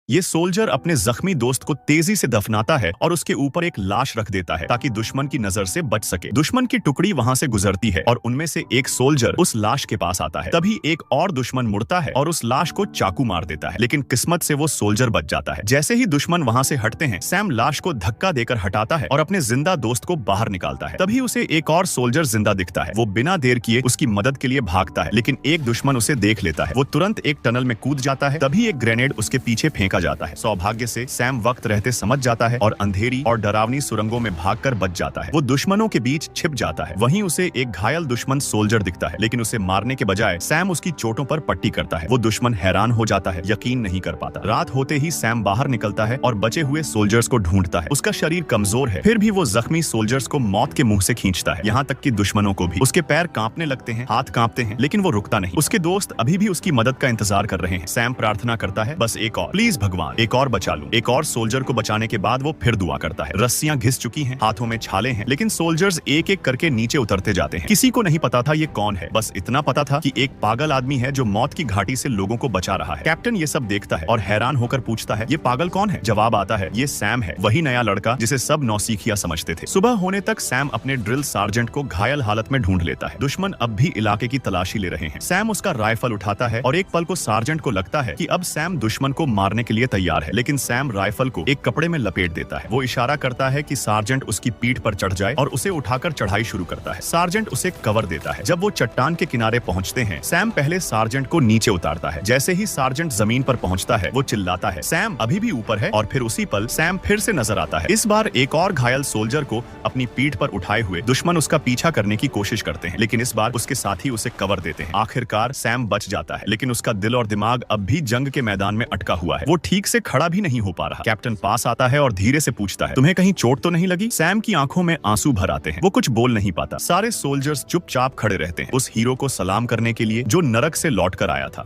ये सोल्जर अपने जख्मी दोस्त को तेजी से दफनाता है और उसके ऊपर एक लाश रख देता है ताकि दुश्मन की नजर से बच सके। दुश्मन की टुकड़ी वहां से गुजरती है और उनमें से एक सोल्जर उस लाश के पास आता है। तभी एक और दुश्मन मुड़ता है और उस लाश को चाकू मार देता है, लेकिन किस्मत से वो सोल्जर बच जाता है। जैसे ही दुश्मन वहां से हटते हैं, सैम लाश को धक्का देकर हटाता है और अपने जिंदा दोस्त को बाहर निकालता है। तभी उसे एक और सोल्जर जिंदा दिखता है। वो बिना देर किए उसकी मदद के लिए भागता है, लेकिन एक दुश्मन उसे देख लेता है। वो तुरंत एक टनल में कूद जाता है। तभी एक ग्रेनेड उसके पीछे फेंका जाता है। सौभाग्य से सैम वक्त रहते समझ जाता है और अंधेरी और डरावनी सुरंगों में भागकर बच जाता है। वो दुश्मनों के बीच छिप जाता है। वहीं उसे एक घायल दुश्मन सोल्जर दिखता है, लेकिन उसे मारने के बजाय सैम उसकी चोटों पर पट्टी करता है। वो दुश्मन हैरान हो जाता है, यकीन नहीं कर पाता। रात होते ही सैम बाहर निकलता है और बचे हुए सोल्जर्स को ढूंढता है। उसका शरीर कमजोर है, फिर भी वो जख्मी सोल्जर्स को मौत के मुंह से खींचता है, यहाँ तक कि दुश्मनों को भी। उसके पैर कांपने लगते हैं, हाथ कांपते हैं, लेकिन वो रुकता नहीं। उसके दोस्त अभी भी उसकी मदद का इंतजार कर रहे हैं। सैम प्रार्थना करता है, बस एक और, प्लीज भगवान, एक और बचा लूं। एक और सोल्जर को बचाने के बाद वो फिर दुआ करता है। रस्सियां घिस चुकी हैं, हाथों में छाले हैं, लेकिन सोल्जर्स एक एक करके नीचे उतरते जाते हैं। किसी को नहीं पता था ये कौन है, बस इतना पता था कि एक पागल आदमी है जो मौत की घाटी से लोगों को बचा रहा है। कैप्टन ये सब देखता है और हैरान होकर पूछता है, ये पागल कौन है? जवाब आता है, ये सैम है, वही नया लड़का जिसे सब नौसिखिया समझते थे। सुबह होने तक सैम अपने ड्रिल सार्जेंट को घायल हालत में ढूंढ लेता है। दुश्मन अब भी इलाके की तलाशी ले रहे हैं। सैम उसका राइफल उठाता है और एक पल को सार्जेंट को लगता है कि अब सैम दुश्मन को मारने के लिए तैयार है, लेकिन सैम राइफल को एक कपड़े में लपेट देता है। वो इशारा करता है कि सार्जेंट उसकी पीठ पर चढ़ जाए और उसे उठाकर चढ़ाई शुरू करता है। सार्जेंट उसे कवर देता है। जब वो चट्टान के किनारे पहुंचते हैं, सैम पहले सार्जेंट को नीचे उतारता है। जैसे ही सार्जेंट जमीन पर पहुंचता है, वो चिल्लाता है, सैम अभी भी ऊपर है। और फिर उसी पल सैम फिर से नजर आता है। इस बार एक और घायल सोल्जर को अपनी पीठ पर उठाए हुए दुश्मन उसका पीछा करने की कोशिश करते हैं, लेकिन इस बार उसके साथी उसे कवर देते हैं। आखिरकार सैम बच जाता है, लेकिन उसका दिल और दिमाग अब भी जंग के मैदान में अटका हुआ है। वो ठीक से खड़ा भी नहीं हो पा रहा। कैप्टन पास आता है और धीरे से पूछता है, तुम्हें कहीं चोट तो नहीं लगी? सैम की आंखों में आंसू भर आते हैं। वो कुछ बोल नहीं पाता। सारे सोल्जर्स चुपचाप खड़े रहते हैं, उस हीरो को सलाम करने के लिए जो नरक से लौट कर आया था।